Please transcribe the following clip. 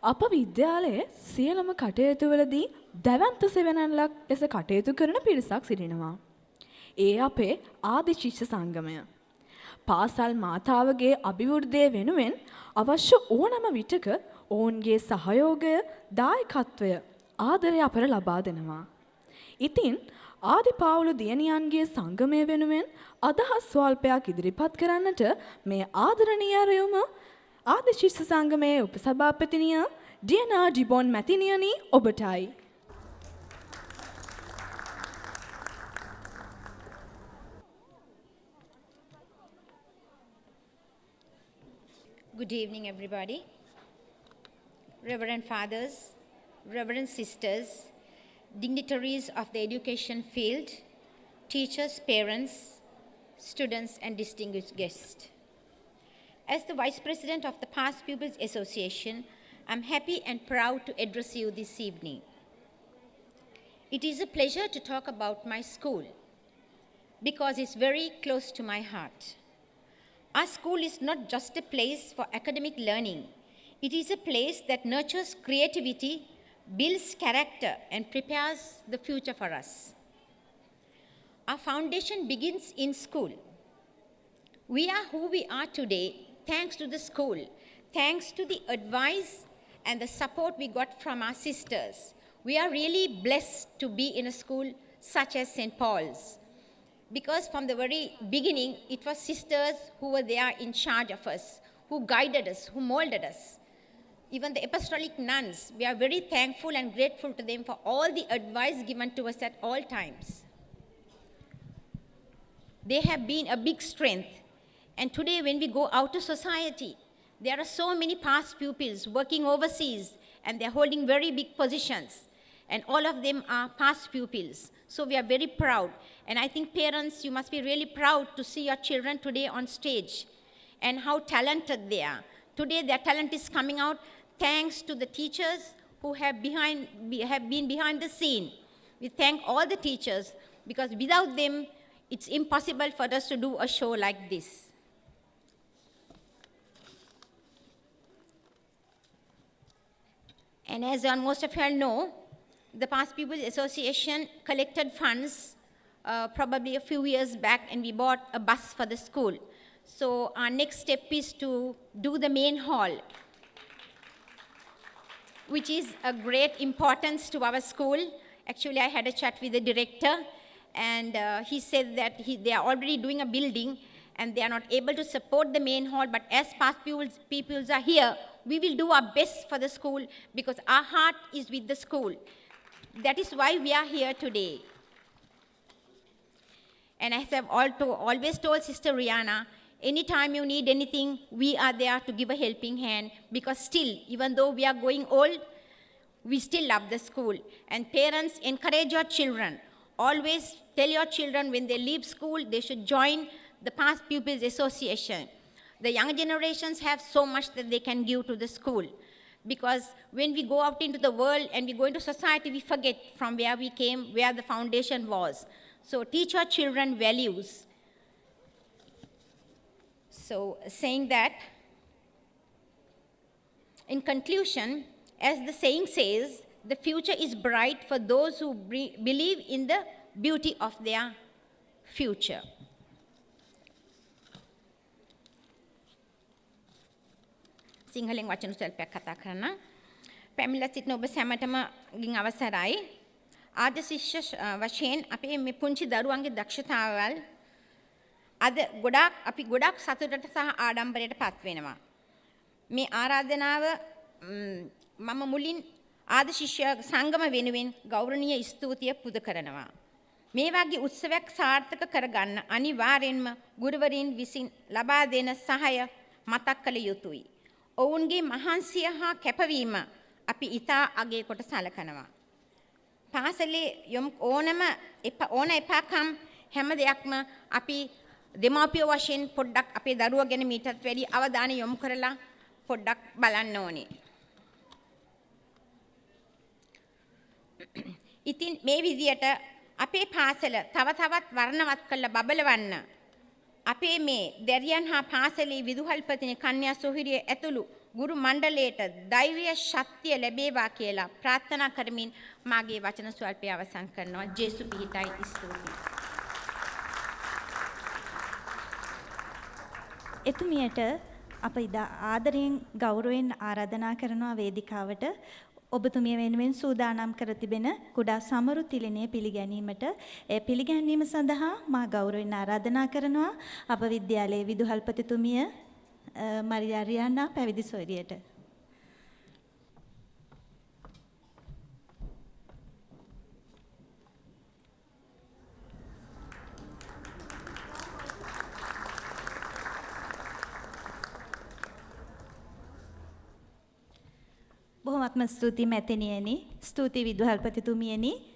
අප විද්‍යාලයේ සියලුම කටයුතුවලදී දැවැන්ත සෙවණැල්ලක් ලෙස කටයුතු කරන පිරිසක් සිටිනවා. ඒ අපේ ආදි ශිෂ්‍ය සංගමය. පාසල් මාතාවගේ අභිවෘද්ධිය වෙනුවෙන් අවශ්‍ය ඕනෑම විටක ඔවුන්ගේ සහයෝගය, දායකත්වය, ආදරය අපට ලබා දෙනවා. ඉතින් ආදි පාවුල දියණියන්ගේ සංගමය වෙනුවෙන් අදහස් ස්වල්පයක් ඉදිරිපත් කරන්නට මේ ආදරණීය රැවුම ආදි ශිෂ්‍ය සංගමයේ උපසභාපතිනිය ඩියනා ඩිබොන් මැතිනියනි ඔබටයි. Good evening, everybody. Reverend fathers, reverend sisters, dignitaries of the education field, teachers, parents, students, and distinguished guests. As the Vice President of the Past Pupils Association, I'm happy and proud to address you this evening. It is a pleasure to talk about my school because it's very close to my heart. Our school is not just a place for academic learning. It is a place that nurtures creativity, builds character, and prepares the future for us. Our foundation begins in school. We are who we are today thanks to the school, thanks to the advice and the support we got from our sisters. We are really blessed to be in a school such as St. Paul's, because from the very beginning, it was sisters who were there in charge of us, who guided us, who molded us. Even the apostolic nuns, we are very thankful and grateful to them for all the advice given to us at all times. They have been a big strength. And today when we go out to society, there are so many past pupils working overseas and they're holding very big positions. And all of them are past pupils. So we are very proud. And I think parents, you must be really proud to see your children today on stage and how talented they are. Today their talent is coming out thanks to the teachers who have been behind the scene. We thank all the teachers because without them, it's impossible for us to do a show like this. And as most of you all know, the Past Pupils Association collected funds probably a few years back, and we bought a bus for the school. So our next step is to do the main hall, which is a great importance to our school. Actually, I had a chat with the director, and he said that they are already doing a building, and they are not able to support the main hall, but as past pupils are here, we will do our best for the school because our heart is with the school. That is why we are here today. And as I've always told Sister Rihanna, anytime you need anything, we are there to give a helping hand because still, even though we are going old, we still love the school. And parents, encourage your children. Always tell your children when they leave school, they should join the Past Pupils Association. The young generations have so much that they can give to the school. Because when we go out into the world and we go into society, we forget from where we came, where the foundation was. So teach your children values. So saying that, in conclusion, as the saying says, the future is bright for those who believe in the beauty of their future. සිංහලෙන් වචන සල්පයක් කතා කරන්න. පැමිණලා සිටින ඔබ සැමටම ගින් අවසරයි. ආද්‍ය ශිෂ්‍ය වශයෙන් අපේ මේ පුංචි දරුවන්ගේ දක්ෂතාවල් අද අපි ගොඩක් සතුටට සහ ආඩම්බරයට පත් වෙනවා. මේ ආරාධනාව මම මුලින් ආද්‍ය ශිෂ්‍ය සංගම වෙනුවෙන් ගෞරවනීය ස්තුතිය පුද කරනවා. මේ වගේ උත්සවයක් සාර්ථක කරගන්න අනිවාර්යෙන්ම ගුරුවරින් විසින් ලබා දෙන සහාය මතක් කළ යුතුයි. ඔවුන්ගේ මහන්සිය හා කැපවීම අපි ඉතා අගය කොට සලකනවා. පාසලේ ඕන එපාකම් හැම දෙයක්ම අපි දෙමාපියෝ වශයෙන් පොඩ්ඩක් අපේ දරුවා ගැන මීටත් වැඩි අවධානය යොමු කරලා පොඩ්ඩක් බලන්න ඕනේ. ඉතින් මේ විදියට අපේ පාසල තව තවත් වර්ණවත් කරලා බබලවන්න අපේ මේ දැරියන් හා පාසලේ විදුහල්පතිනි කන්‍යා සොහිරිය ඇතුළු ගුරු මණ්ඩලයට ධෛර්ය ශක්තිය ලැබේවා කියලා ප්‍රාර්ථනා කරමින් මාගේ වචන ස්වල්පය අවසන් කරනවා. ජේසු පිහිටයි. ස්තුතියි. එතුමියට අප ඉදා ආදරයෙන් ගෞරවයෙන් ආරාධනා කරනවා වේදිකාවට ඔබතුමිය වෙනුවෙන් සූදානම් කර තිබෙන කුඩා සමරු තිලිනය පිළිගැනීමට. ඒ පිළිගැනීම සඳහා මා ගෞරවයෙන් ආරාධනා කරනවා අප විද්‍යාලයේ විදුහල්පතිතුමිය මරියා රියානා පැවිදි සොයුරියට. බොහොමත්ම ස්තුතියි මැතිණියනි. ස්තුතියි විදුහල්පතිතුමියනි.